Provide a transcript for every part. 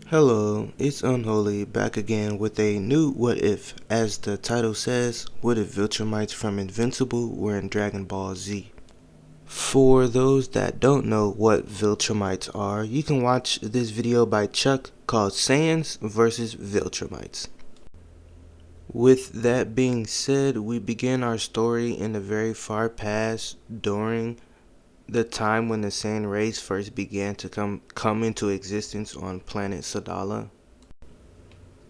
Hello, it's Unholy back again with a new What If. As the title says, what if viltrumites from Invincible were in Dragon Ball Z? For those that don't know what viltrumites are, you can watch this video by Chuck called Saiyans vs. Viltrumites. With that being said, we begin our story in the very far past during the time when the Saiyan race first began to come into existence on planet Sadala.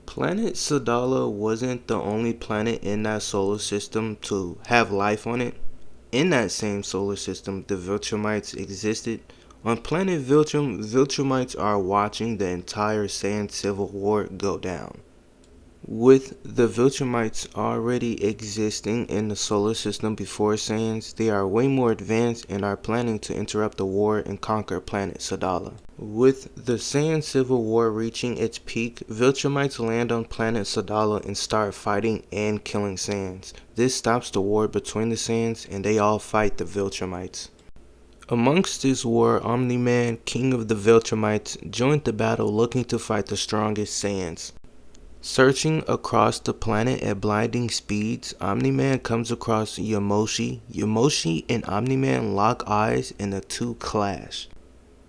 Planet Sadala wasn't the only planet in that solar system to have life on it. In that same solar system, the Viltrumites existed. On planet Viltrum, Viltrumites are watching the entire Saiyan civil war go down. With the Viltrumites already existing in the solar system before Saiyans, they are way more advanced and are planning to interrupt the war and conquer planet Sadala. With the Saiyan civil war reaching its peak, Viltrumites land on planet Sadala and start fighting and killing Saiyans. This stops the war between the Saiyans and they all fight the Viltrumites. Amongst this war, Omni-Man, king of the Viltrumites, joined the battle looking to fight the strongest Saiyans. Searching across the planet at blinding speeds, Omni-Man comes across Yamoshi. Yamoshi and Omni-Man lock eyes and the two clash.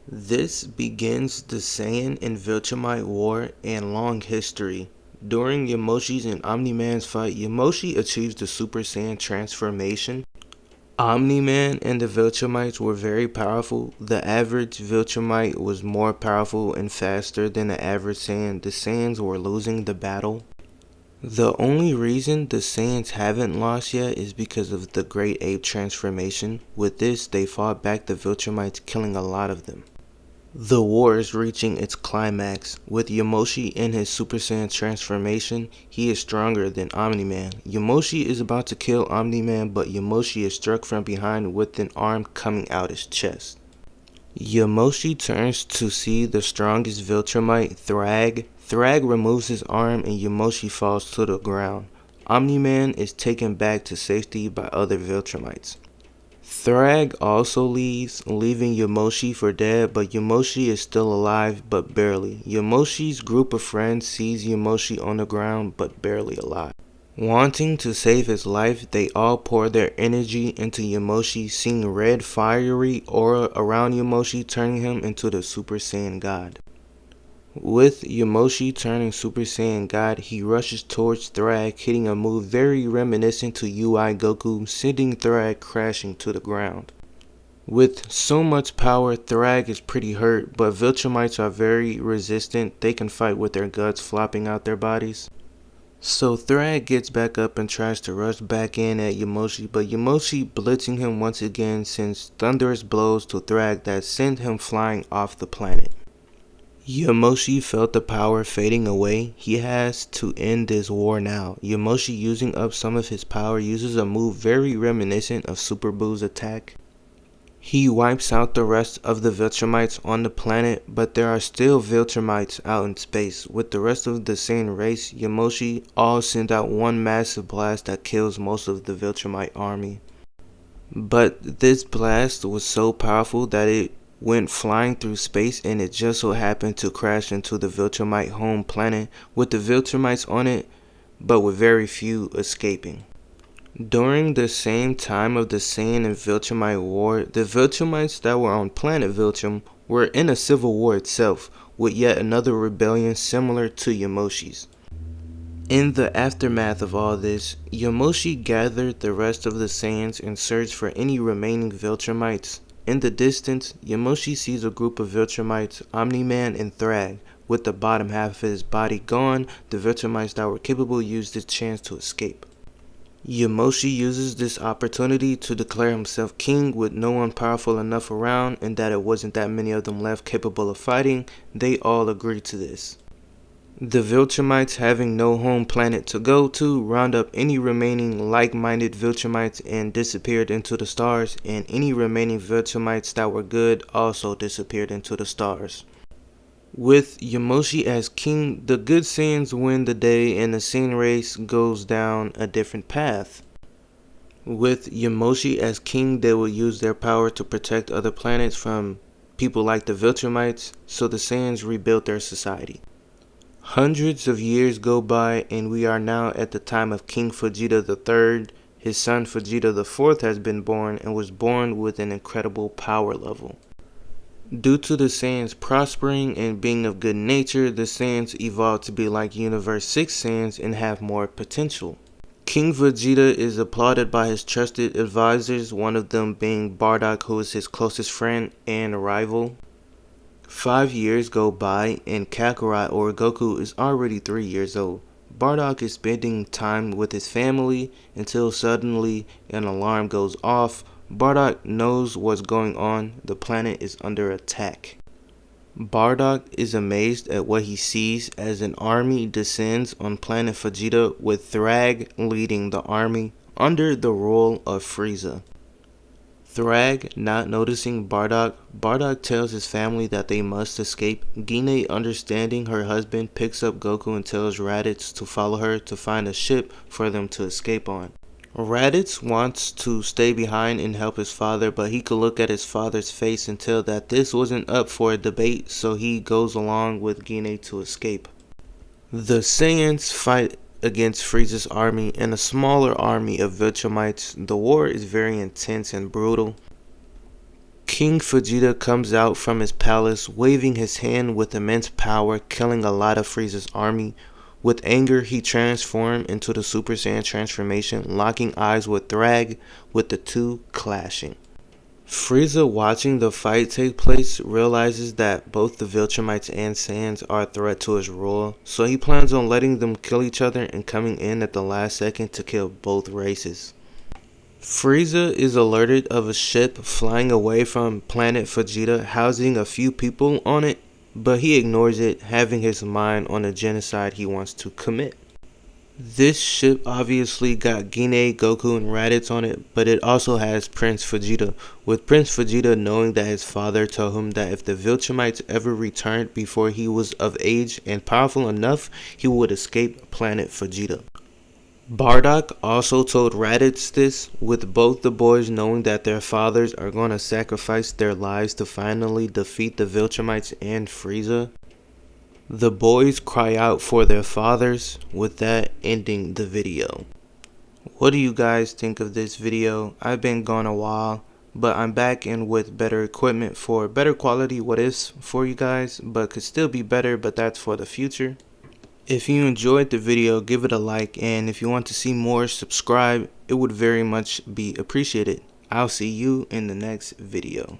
This begins the Saiyan and Viltrumite war and long history. During Yamoshi's and Omni-Man's fight, Yamoshi achieves the Super Saiyan transformation. Omni-Man and the Viltrumites were very powerful. The average Viltrumite was more powerful and faster than the average Saiyan. The Saiyans were losing the battle. The only reason the Saiyans haven't lost yet is because of the Great Ape transformation. With this, they fought back the Viltrumites, killing a lot of them. The war is reaching its climax. With Yamoshi in his Super Saiyan transformation, he is stronger than Omni-Man. Yamoshi is about to kill Omni-Man, but Yamoshi is struck from behind with an arm coming out his chest. Yamoshi turns to see the strongest Viltrumite, Thrag. Thrag removes his arm and Yamoshi falls to the ground. Omni-Man is taken back to safety by other Viltrumites. Thrag also leaves, leaving Yamoshi for dead, but Yamoshi is still alive, but barely. Yamoshi's group of friends sees Yamoshi on the ground, but barely alive. Wanting to save his life, they all pour their energy into Yamoshi, seeing red fiery aura around Yamoshi, turning him into the Super Saiyan God. With Yamoshi turning Super Saiyan God, he rushes towards Thrag, hitting a move very reminiscent to UI Goku, sending Thrag crashing to the ground. With so much power, Thrag is pretty hurt, but Viltrumites are very resistant. They can fight with their guts flopping out their bodies. So Thrag gets back up and tries to rush back in at Yamoshi, but Yamoshi, blitzing him once again, sends thunderous blows to Thrag that send him flying off the planet. Yamoshi felt the power fading away. He has to end this war now. Yamoshi, using up some of his power, uses a move very reminiscent of Super Boo's attack. He wipes out the rest of the Viltrumites on the planet, but there are still Viltrumites out in space. With the rest of the Saiyan race, Yamoshi all send out one massive blast that kills most of the Viltrumite army. But this blast was so powerful that it went flying through space, and it just so happened to crash into the Viltrumite home planet with the Viltrumites on it, but with very few escaping. During the same time of the Saiyan and Viltrumite war, the Viltrumites that were on planet Viltrum were in a civil war itself, with yet another rebellion similar to Yamoshi's. In the aftermath of all this, Yamoshi gathered the rest of the Saiyans and searched for any remaining Viltrumites. In the distance, Yamoshi sees a group of Viltrumites, Omni-Man and Thrag. With the bottom half of his body gone, the Viltrumites that were capable used this chance to escape. Yamoshi uses this opportunity to declare himself king with no one powerful enough around, and that it wasn't that many of them left capable of fighting. They all agree to this. The Viltrumites, having no home planet to go to, round up any remaining like-minded Viltrumites and disappeared into the stars, and any remaining Viltrumites that were good also disappeared into the stars. With Yamoshi as king, the good Saiyans win the day and the Saiyan race goes down a different path. With Yamoshi as king, they will use their power to protect other planets from people like the Viltrumites, so the Saiyans rebuilt their society. Hundreds of years go by and we are now at the time of King Vegeta III. His son Vegeta IV has been born and was born with an incredible power level. Due to the Saiyans prospering and being of good nature, the Saiyans evolved to be like Universe 6 Saiyans and have more potential. King Vegeta is applauded by his trusted advisors, one of them being Bardock, who is his closest friend and rival. 5 years go by and Kakarot, or Goku, is already 3 years old. Bardock is spending time with his family until suddenly an alarm goes off. Bardock knows what's going on. The planet is under attack. Bardock is amazed at what he sees as an army descends on planet Vegeta, with Thrag leading the army under the rule of Frieza. Thrag, not noticing Bardock tells his family that they must escape. Gine, understanding her husband, picks up Goku and tells Raditz to follow her to find a ship for them to escape on. Raditz wants to stay behind and help his father, but he could look at his father's face and tell that this wasn't up for a debate, so he goes along with Gine to escape. The Saiyans fight against Frieza's army and a smaller army of viltrumites. The war is very intense and brutal. King Vegeta comes out from his palace waving his hand with immense power, killing a lot of Frieza's army. With anger, he transformed into the Super Saiyan transformation, locking eyes with Thrag, with the two clashing. Frieza, watching the fight take place, realizes that both the viltrumites and Saiyans are a threat to his rule, so he plans on letting them kill each other and coming in at the last second to kill both races. Frieza is alerted of a ship flying away from planet Vegeta, housing a few people on it, but he ignores it, having his mind on a genocide he wants to commit. This ship obviously got Gine, Goku, and Raditz on it, but it also has Prince Vegeta, with Prince Vegeta knowing that his father told him that if the viltrumites ever returned before he was of age and powerful enough, he would escape planet Vegeta. Bardock also told Raditz this, with both the boys knowing that their fathers are going to sacrifice their lives to finally defeat the viltrumites and Frieza. The boys cry out for their fathers, with that ending the video. What do you guys think of this video? I've been gone a while, but I'm back in with better equipment for better quality what ifs for you guys, but could still be better, but that's for the future. If you enjoyed the video, give it a like, and if you want to see more, subscribe. It would very much be appreciated. I'll see you in the next video.